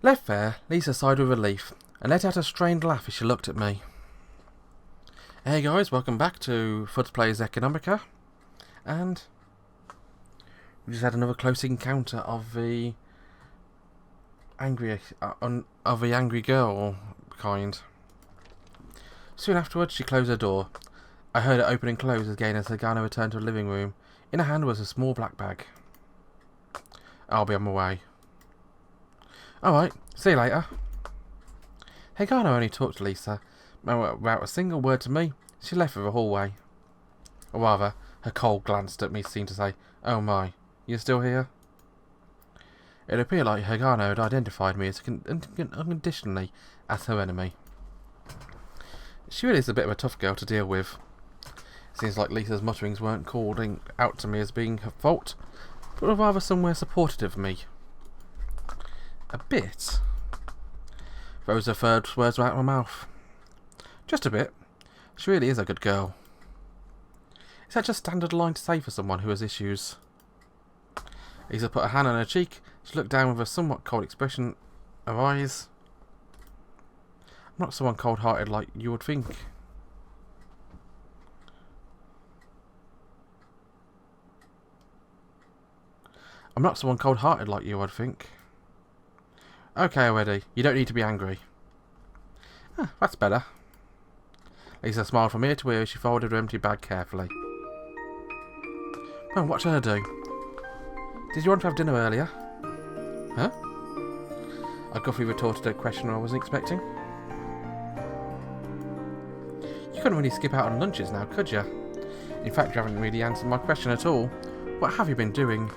Left there, Lisa sighed with relief and let out a strained laugh as she looked at me. Hey guys, welcome back to World End Economica, and we just had another close encounter of the angry girl kind. Soon afterwards, she closed her door. I heard it open and close again as Hagana returned to the living room. In her hand was a small black bag. I'll be on my way. Alright, see you later. Hagana only talked to Lisa. Without a single word to me, she left for the hallway. Or rather, her cold glanced at me seemed to say, "Oh my, you're still here?" It appeared like Hagana had identified me as unconditionally as her enemy. She really is a bit of a tough girl to deal with. Seems like Lisa's mutterings weren't calling out to me as being her fault, but were rather somewhere supportive of me. A bit. Those are the first words out of my mouth. Just a bit. She really is a good girl. Is that just standard line to say for someone who has issues? Lisa put her hand on her cheek. She looked down with a somewhat cold expression of eyes. I'm not someone cold-hearted like you would think. Okay, already. You don't need to be angry. Ah, that's better. Lisa smiled from ear to ear as she folded her empty bag carefully. Well, what shall I do? Did you want to have dinner earlier? Huh? I gruffly retorted a question I wasn't expecting. You couldn't really skip out on lunches now, could you? In fact, you haven't really answered my question at all. What have you been doing?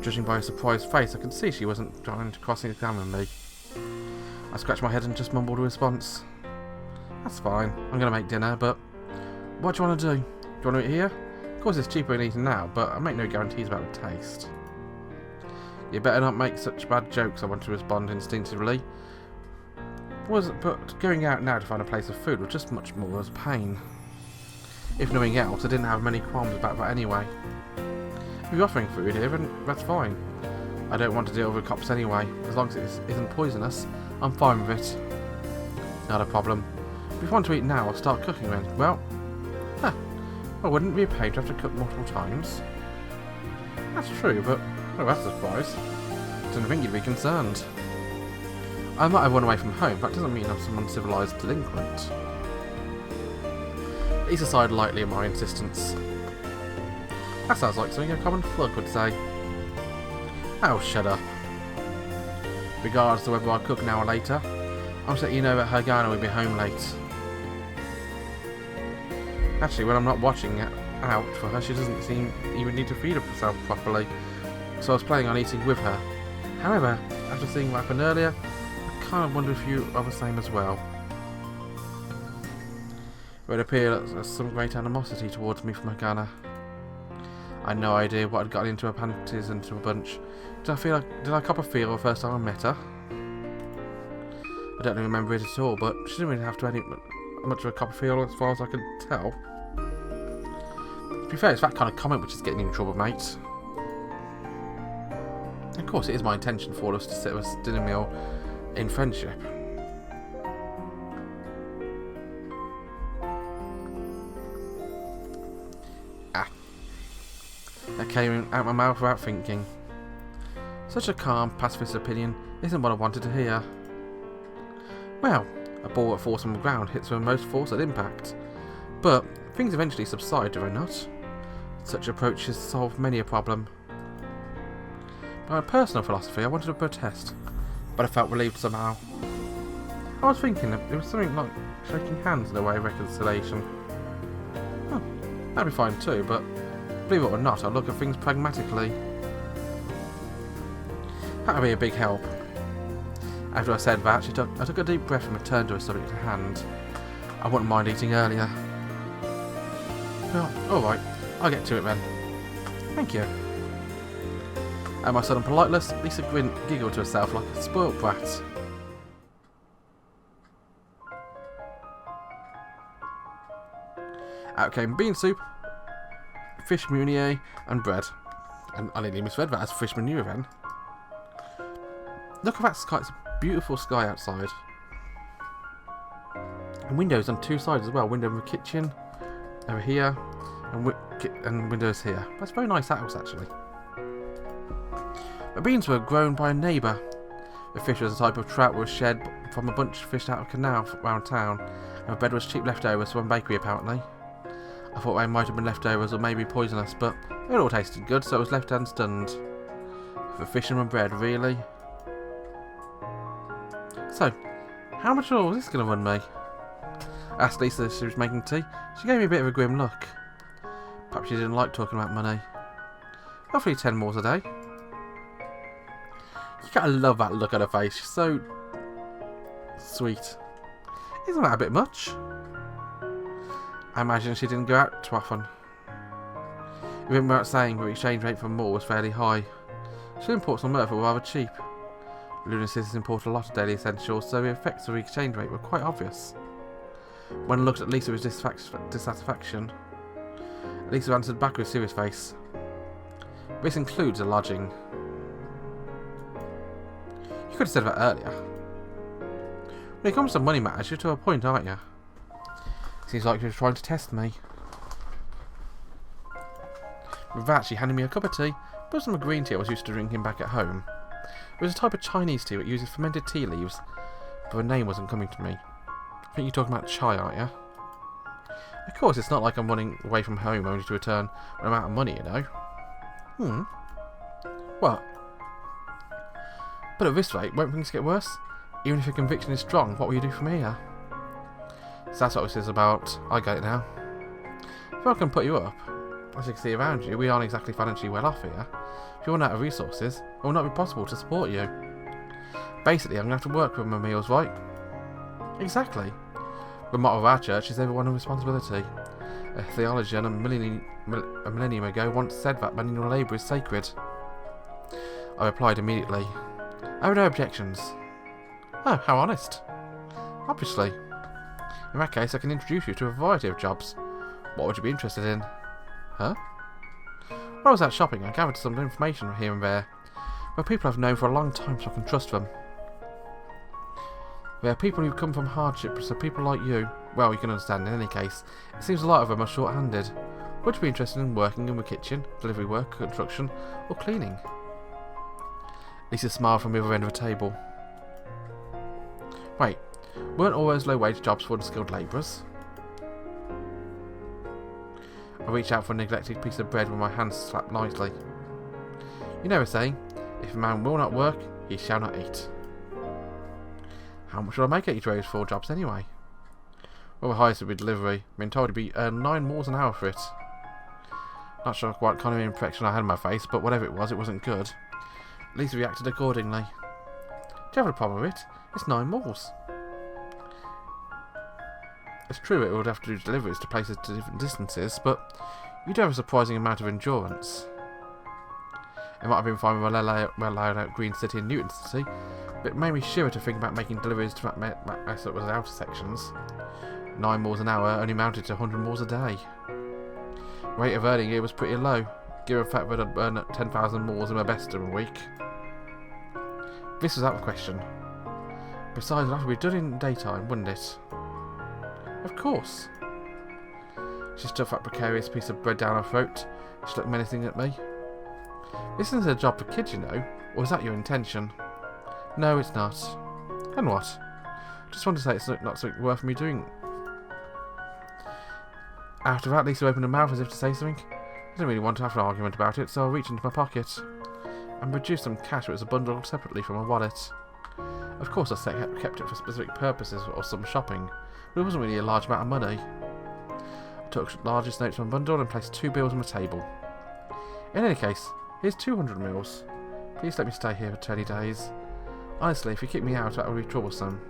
Judging by her surprised face, I could see she wasn't trying to cross-examine me. I scratched my head and just mumbled a response. That's fine. I'm going to make dinner, but what do you want to do? Do you want to eat here? Of course it's cheaper than eating now, but I make no guarantees about the taste. You better not make such bad jokes, I want to respond instinctively. But going out now to find a place of food was just much more as pain. If nothing else, I didn't have many qualms about that anyway. If you're offering food here, then that's fine. I don't want to deal with the cops anyway. As long as it isn't poisonous, I'm fine with it. Not a problem. If you want to eat now, I'll start cooking then. Well, I wouldn't be a pain to have to cook multiple times. That's true, but that's a surprise. Didn't think you'd be concerned. I might have run away from home, but that doesn't mean I'm some uncivilized delinquent. Lisa sighed lightly at my insistence. That sounds like something a common thug would say. Oh, shut up. Regardless of whether I cook now or later, I'll let you know that Hagana will be home late. Actually, when I'm not watching out for her, she doesn't seem even need to feed herself properly, so I was planning on eating with her. However, after seeing what happened earlier, I kind of wonder if you are the same as well. It would appear that there's some great animosity towards me from Hagana. I had no idea what had gotten into her panties into a bunch. Did I cop a feel the first time I met her? I don't remember it at all, but she didn't really have to any much of a cop a feel as far as I could tell. To be fair, it's that kind of comment which is getting you in trouble, mate. Of course, it is my intention for us to sit at a dinner meal in friendship. That came out my mouth without thinking. Such a calm, pacifist opinion isn't what I wanted to hear. Well, a ball that falls from the ground hits with most force at impact. But things eventually subside, do they not? Such approaches solve many a problem. By my personal philosophy, I wanted to protest, but I felt relieved somehow. I was thinking that it was something like shaking hands in a way of reconciliation. Oh, that'd be fine too, but believe it or not, I look at things pragmatically. That would be a big help. After I said that, I took a deep breath and returned to her subject at hand. I wouldn't mind eating earlier. Well, alright, I'll get to it then. Thank you. At my sudden politeness, Lisa giggled to herself like a spoilt brat. Out came bean soup, fish meunier, and bread. And I nearly misread that as fish manure then. Look at that sky. It's a beautiful sky outside. And windows on two sides as well. Window in the kitchen, over here, and windows here. That's a very nice house, actually. The beans were grown by a neighbour. The fish was a type of trout was shed from a bunch fished out of a canal around town, and the bread was cheap leftovers from a bakery apparently. I thought they might have been leftovers or maybe poisonous, but it all tasted good, so I was left unstunned. For fisherman bread, really? So, how much oil was this going to run me? I asked Lisa if she was making tea. She gave me a bit of a grim look. Perhaps she didn't like talking about money. Roughly 10 moors a day. You gotta love that look on her face. She's so sweet. Isn't that a bit much? I imagine she didn't go out too often. Even without saying, the exchange rate for Moor was fairly high. She imports on Murphy were rather cheap. Lunar citizens import a lot of daily essentials, so the effects of the exchange rate were quite obvious. When I looked at Lisa with dissatisfaction, Lisa answered back with a serious face. This includes a lodging. You could have said that earlier. When it comes to money matters, you're to a point, aren't you? Seems like you're trying to test me. With that, she handed me a cup of tea, but some green tea I was used to drinking back at home. It was a type of Chinese tea that uses fermented tea leaves, but the name wasn't coming to me. I think you're talking about chai, aren't you? Of course, it's not like I'm running away from home only to return when I'm out of money, you know. What? But at this rate, won't things get worse? Even if your conviction is strong, what will you do from here? So that's what this is about. I get it now. If I can put you up, as you can see around you, we aren't exactly financially well off here. If you run out of resources, it will not be possible to support you. Basically, I'm going to have to work with my meals, right? Exactly. The motto of our church is everyone a responsibility. A theologian a millennium ago once said that manual labour is sacred. I replied immediately. I have no objections. Oh, how honest. Obviously. In that case, I can introduce you to a variety of jobs. What would you be interested in? Huh? When I was out shopping, I gathered some information here and there. There are people I've known for a long time, so I can trust them. There are people who come from hardship, so people like you, well, you can understand in any case, it seems a lot of them are short-handed. Would you be interested in working in the kitchen, delivery work, construction, or cleaning? Lisa smiled from the other end of the table. Wait, weren't all those low-wage jobs for unskilled labourers? I reached out for a neglected piece of bread with my hands slapped lightly. You know the saying, if a man will not work, he shall not eat. How much will I make at each of those 4 jobs anyway? Well, the highest would be delivery. I've been told to be 9 moors an hour for it. Not sure what kind of impression I had on my face, but whatever it wasn't good. Lisa reacted accordingly. Do you have a problem with it? It's 9 moors. It's true it would have to do deliveries to places to different distances, but you do have a surprising amount of endurance. It might have been fine with a well laid out green city in Newton City, but it made me shiver to think about making deliveries to that mess up with outer sections. 9 moors an hour only amounted to 100 moors a day. Rate of earning here was pretty low, given the fact that I'd earn 10,000 moors in my best of a week. This was out of question. Besides, it'd have to be done in daytime, wouldn't it? Of course. She stuffed that precarious piece of bread down her throat. She looked menacing at me. This isn't a job for kids, you know, or is that your intention? No, it's not. And what? Just want to say it's not something worth me doing. After that, Lisa opened her mouth as if to say something. I didn't really want to have an argument about it, so I reached into my pocket and produced some cash that was bundled separately from my wallet. Of course, I kept it for specific purposes or some shopping, but it wasn't really a large amount of money. I took the largest notes from my bundle and placed 2 bills on the table. In any case, here's 200 mils. Please let me stay here for 20 days. Honestly, if you kick me out, that would be troublesome.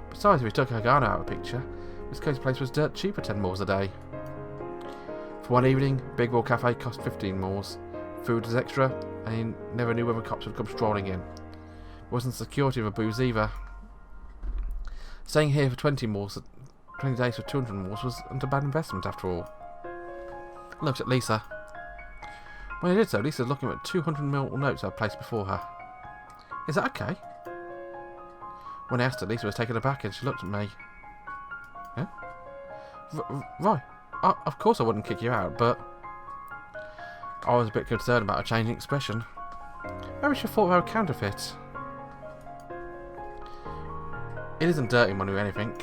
Besides, if we took Hagana out of the picture, this cozy place was dirt cheap at 10 moors a day. For one evening, Big Wall Cafe cost 15 moors. Food was extra, and he never knew when the cops would come strolling in. Wasn't security of a booze either. Staying here for 20 days for 200 moors wasn't a bad investment after all. I looked at Lisa. When I did so, Lisa was looking at 200 mil notes I placed before her. Is that okay? When I asked her, Lisa was taken aback and she looked at me. Huh? Right. Of course I wouldn't kick you out, but I was a bit concerned about her changing expression. Maybe she thought I were counterfeit. It isn't dirty money or anything.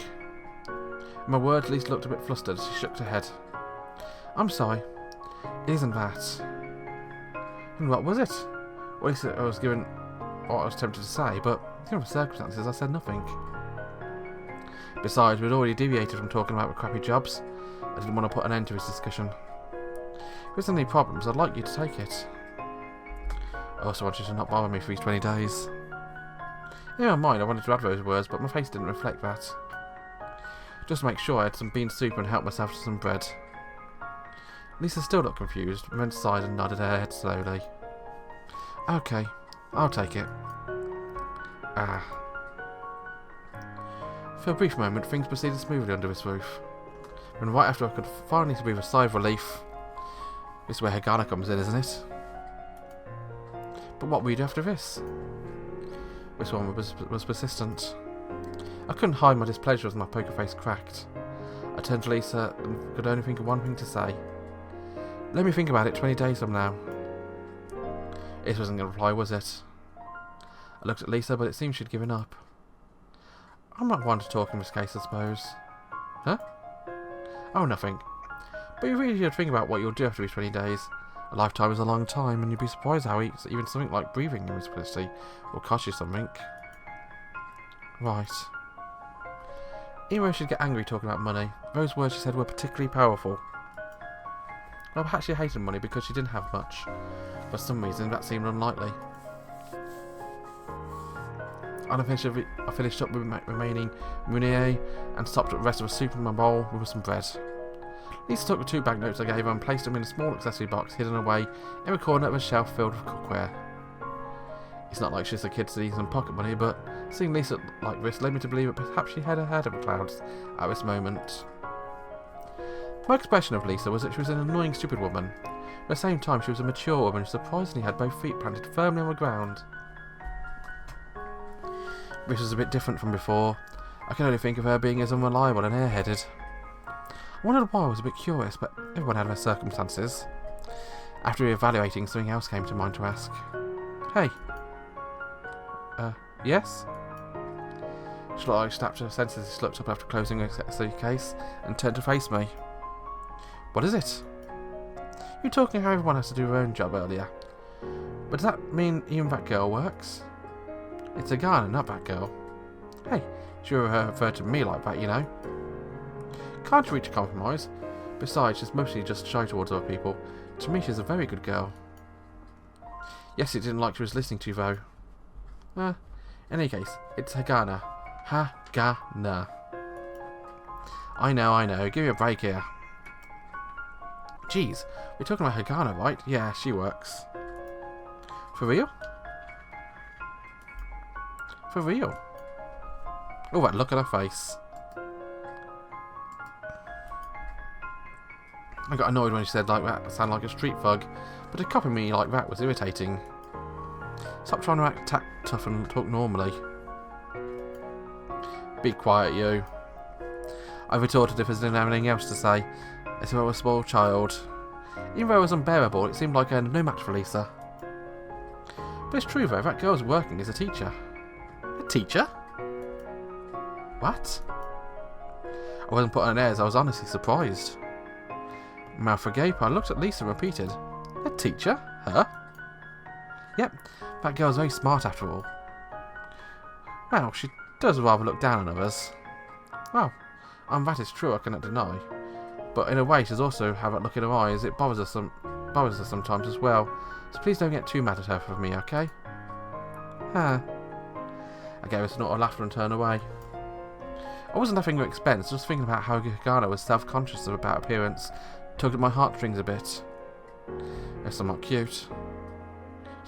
In my words, Lisa looked a bit flustered as she shook her head. I'm sorry. It isn't that. And what was it? Well, at least I was given what I was tempted to say, but given the circumstances, I said nothing. Besides, we'd already deviated from talking about the crappy jobs. I didn't want to put an end to this discussion. If there's any problems, I'd like you to take it. I also want you to not bother me for these 20 days. In my mind, I wanted to add those words, but my face didn't reflect that. Just to make sure, I had some bean soup and helped myself to some bread. Lisa still looked confused, but then sighed and nodded her head slowly. Okay, I'll take it. For a brief moment, things proceeded smoothly under this roof. Then right after I could finally breathe a sigh of relief. This is where Hagana comes in, isn't it? But what will you do after this? This one was persistent. I couldn't hide my displeasure as my poker face cracked. I turned to Lisa and could only think of one thing to say. Let me think about it 20 days from now. It wasn't going to reply, was it? I looked at Lisa, but it seemed she'd given up. I'm not one to talk in this case, I suppose. Huh? Oh, nothing. But you really should think about what you'll do after these 20 days. A lifetime is a long time, and you'd be surprised how even something like breathing in this facility will cost you something. Right. Even though she'd get angry talking about money, those words she said were particularly powerful. Well, perhaps she hated money because she didn't have much. For some reason, that seemed unlikely. And I finished up with my remaining munier and stopped at the rest of the soup in my bowl with some bread. Lisa took the 2 banknotes I gave her and placed them in a small accessory box hidden away in the corner of a shelf filled with cookware. It's not like she's a kid to need some pocket money, but seeing Lisa like this led me to believe that perhaps she had her head over clouds at this moment. My expression of Lisa was that she was an annoying, stupid woman. At the same time, she was a mature woman who surprisingly had both feet planted firmly on the ground. This was a bit different from before. I can only think of her being as unreliable and airheaded. I wondered why I was a bit curious, but everyone had their circumstances. After evaluating, something else came to mind to ask. Hey. Yes? She looked like she snapped her senses as she looked up after closing her suitcase and turned to face me. What is it? You were talking how everyone has to do their own job earlier. But does that mean even that girl works? It's a guy, not that girl. Hey, she referred to me like that, you know. Can't you reach a compromise? Besides, she's mostly just shy towards other people. To me, she's a very good girl. Yes, it didn't like she was listening to, though. In any case, it's Hagana. Hagana. I know. Give me a break here. Jeez, we're talking about Hagana, right? Yeah, she works. For real? For real? Oh, that look at her face. I got annoyed when she said like that, sounded like a street thug, but to copy me like that was irritating. Stop trying to act tough and talk normally. Be quiet, you. I retorted if I didn't have anything else to say, as if I was a spoiled child. Even though it was unbearable, it seemed like no match for Lisa. But it's true though, that girl's working as a teacher. A teacher? What? I wasn't putting on airs, I was honestly surprised. Mouth agape, I looked at Lisa and repeated, a teacher? Her? Yep, that girl's very smart after all. Well, she does rather look down on others. Well, that is true, I cannot deny. But in a way, she's also have that look in her eyes. It bothers her sometimes as well. So please don't get too mad at her for me, okay? Huh. I gave a snort of laughter and turned away. I wasn't laughing at expense, just thinking about how Hagana was self-conscious about appearance. Tugged at my heartstrings a bit. Yes, I'm not cute.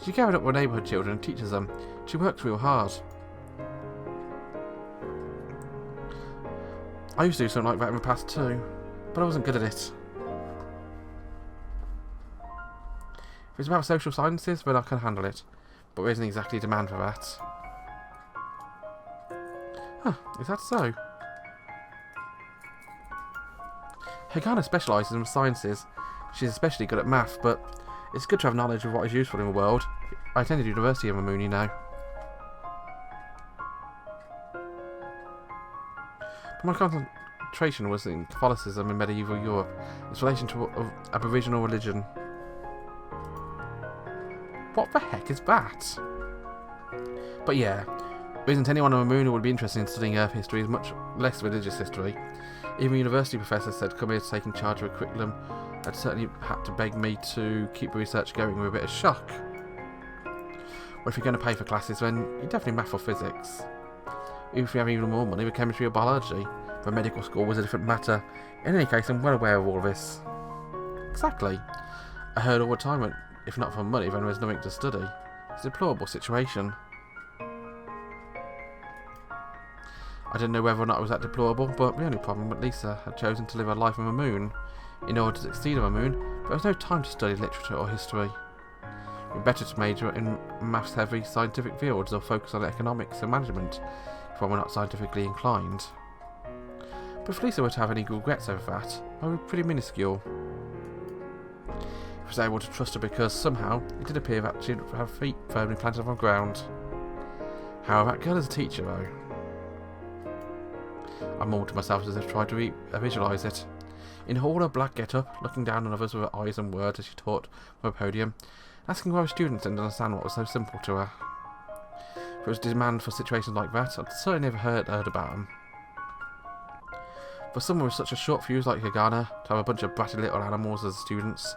She gathered up with neighbourhood children and teaches them. She works real hard. I used to do something like that in the past too, but I wasn't good at it. If it's about social sciences, then I can handle it. but there isn't exactly demand for that. Huh, is that so? Hagana specialises in sciences. She's especially good at math, but it's good to have knowledge of what is useful in the world. I attended university on the moon, you know. But my concentration was in Catholicism in medieval Europe, its relation to Aboriginal religion. What the heck is that? But yeah, there isn't anyone on the moon who would be interested in studying Earth history, much less religious history. Even university professors said come here to taking charge of a curriculum. I'd certainly had to beg me to keep the research going with a bit of shock. Well, if you're going to pay for classes, then you're definitely math or physics. Even if you have even more money with chemistry or biology. But medical school was a different matter. In any case, I'm well aware of all this. Exactly. I heard all the time that if not for money, then there's nothing to study. It's a deplorable situation. I didn't know whether or not it was that deplorable, but the only problem was Lisa had chosen to live her life on the moon in order to succeed on the moon, but there was no time to study literature or history. It would be better to major in maths-heavy scientific fields or focus on economics and management if one were not scientifically inclined. But if Lisa were to have any regrets over that, I would be pretty minuscule. I was able to trust her because somehow it did appear that she'd have feet firmly planted on the ground. However, that girl is a teacher though. I mumbled to myself as if I tried to visualise it. In all her black get-up, looking down on others with her eyes and words as she taught from a podium, asking why her students didn't understand what was so simple to her. If it was demand for situations like that, I'd certainly never heard about them. For someone with such a short fuse like Hagana to have a bunch of bratty little animals as students,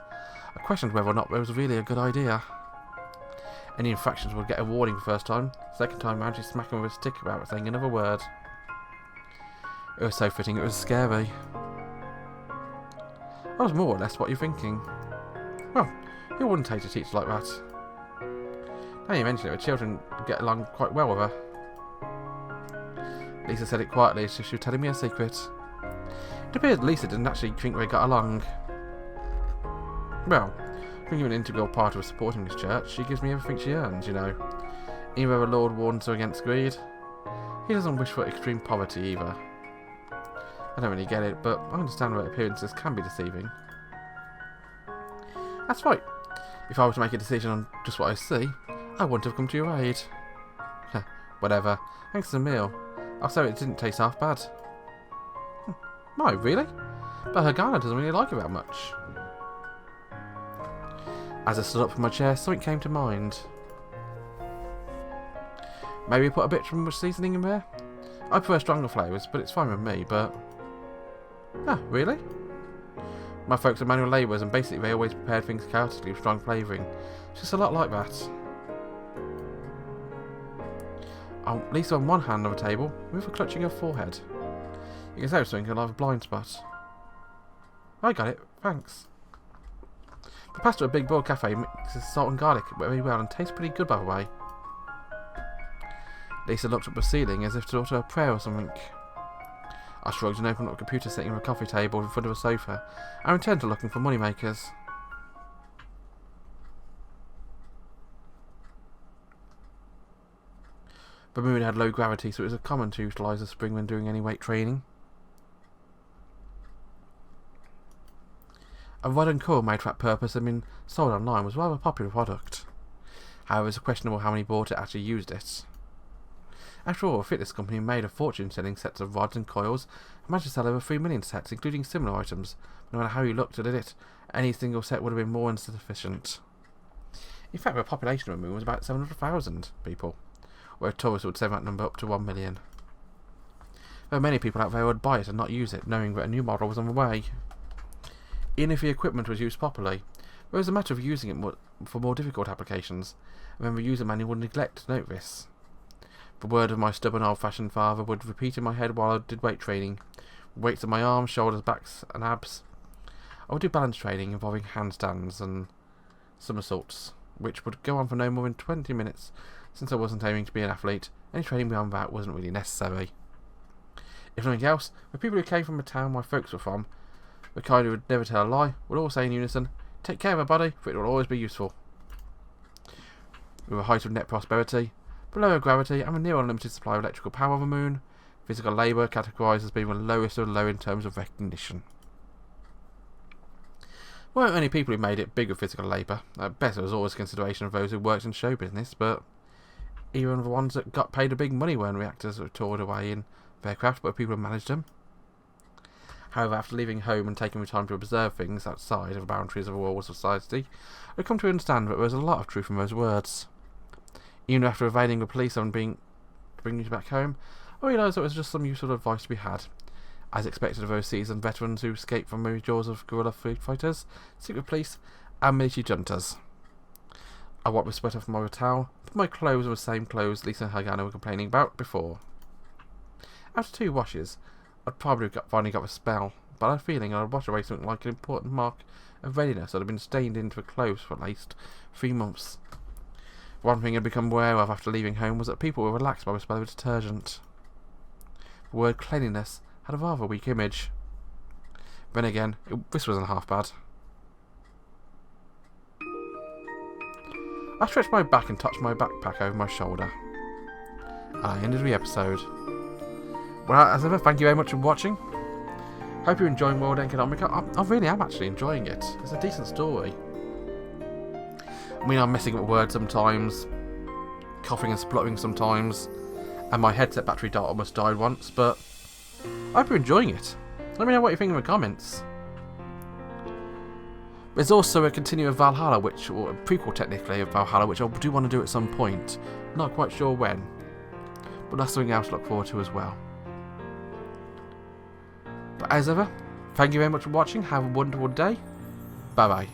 I questioned whether or not it was really a good idea. Any infractions would get a warning the first time, second time round she'd smack him with a stick without saying another word. It was so fitting, it was scary. That was more or less what you're thinking. Well, who wouldn't hate a teacher like that? Now you mention it, the children get along quite well with her. Lisa said it quietly as if she was telling me a secret. It appeared Lisa didn't actually think they got along. Well, being an integral part of supporting this church, she gives me everything she earns, you know. Even though the Lord warns her against greed, he doesn't wish for extreme poverty either. I don't really get it, but I understand that appearances can be deceiving. That's right. If I were to make a decision on just what I see, I wouldn't have come to your aid. Whatever. Thanks for the meal. Also, it didn't taste half bad. No, really? But Hagana doesn't really like it that much. As I stood up from my chair, something came to mind. Maybe put a bit too much seasoning in there? I prefer stronger flavours, but it's fine with me, but... Ah, really? My folks are manual labourers and basically they always prepared things chaotically with strong flavouring. It's just a lot like that. At least on one hand on the table, with her clutching her forehead. You can say something you'll have a blind spot. I got it, thanks. The pasta at Big Boil Cafe mixes salt and garlic very well and tastes pretty good by the way. Lisa looked up the ceiling as if to utter a prayer or something. I shrugged and opened up a computer sitting on a coffee table in front of a sofa and returned to looking for moneymakers. The moon had low gravity, so it was common to utilise the spring when doing any weight training. A rod and coil made for that purpose and been sold online was a rather popular product. However, it's questionable how many bought it actually used it. After all, a fitness company made a fortune selling sets of rods and coils and managed to sell over 3 million sets, including similar items. No matter how you looked at it, any single set would have been more than sufficient. In fact, the population of the moon was about 700,000 people, where tourists would save that number up to 1 million. There were many people out there who would buy it and not use it, knowing that a new model was on the way. Even if the equipment was used properly, there was a matter of using it for more difficult applications, and then the user manual would neglect to note this. The word of my stubborn old-fashioned father would repeat in my head while I did weight training. Weights on my arms, shoulders, backs and abs. I would do balance training involving handstands and somersaults, which would go on for no more than 20 minutes. Since I wasn't aiming to be an athlete, any training beyond that wasn't really necessary. If nothing else, the people who came from the town my folks were from, the kind who would never tell a lie, would all say in unison, "Take care of her body, for it will always be useful." with a height of net prosperity, below gravity, and a near unlimited supply of electrical power on the moon. Physical labour categorised as being the lowest of the low in terms of recognition. There weren't many people who made it big with physical labour. At best, there was always consideration of those who worked in show business, but even the ones that got paid a big money when reactors were toured away in their craft, but people who managed them. However, after leaving home and taking the time to observe things outside of the boundaries of a world society, I've come to understand that there was a lot of truth in those words. Even after evading the police and bringing you back home, I realised that it was just some useful advice to be had. As expected of those seasoned veterans who escaped from the jaws of guerrilla food fighters, secret police, and military juntas. I wiped the sweat off my towel, but my clothes were the same clothes Lisa and Hagana were complaining about before. After 2 washes, I'd probably finally got the spell, but I had a feeling I'd wash away something like an important mark of readiness that had been stained into the clothes for at least 3 months. One thing I'd become aware of after leaving home was that people were relaxed by the smell of detergent. The word cleanliness had a rather weak image. Then again, this wasn't half bad. I stretched my back and touched my backpack over my shoulder. And I ended the episode. Well, as ever, thank you very much for watching. Hope you're enjoying World End Economica. I really am actually enjoying it. It's a decent story. I mean, I'm messing up with words sometimes, coughing and spluttering sometimes, and my headset battery almost died once, but I hope you're enjoying it. Let me know what you think in the comments. There's also a continuing of Valhalla, or a prequel technically of Valhalla, which I do want to do at some point. Not quite sure when, but that's something else to look forward to as well. But as ever, thank you very much for watching. Have a wonderful day. Bye bye.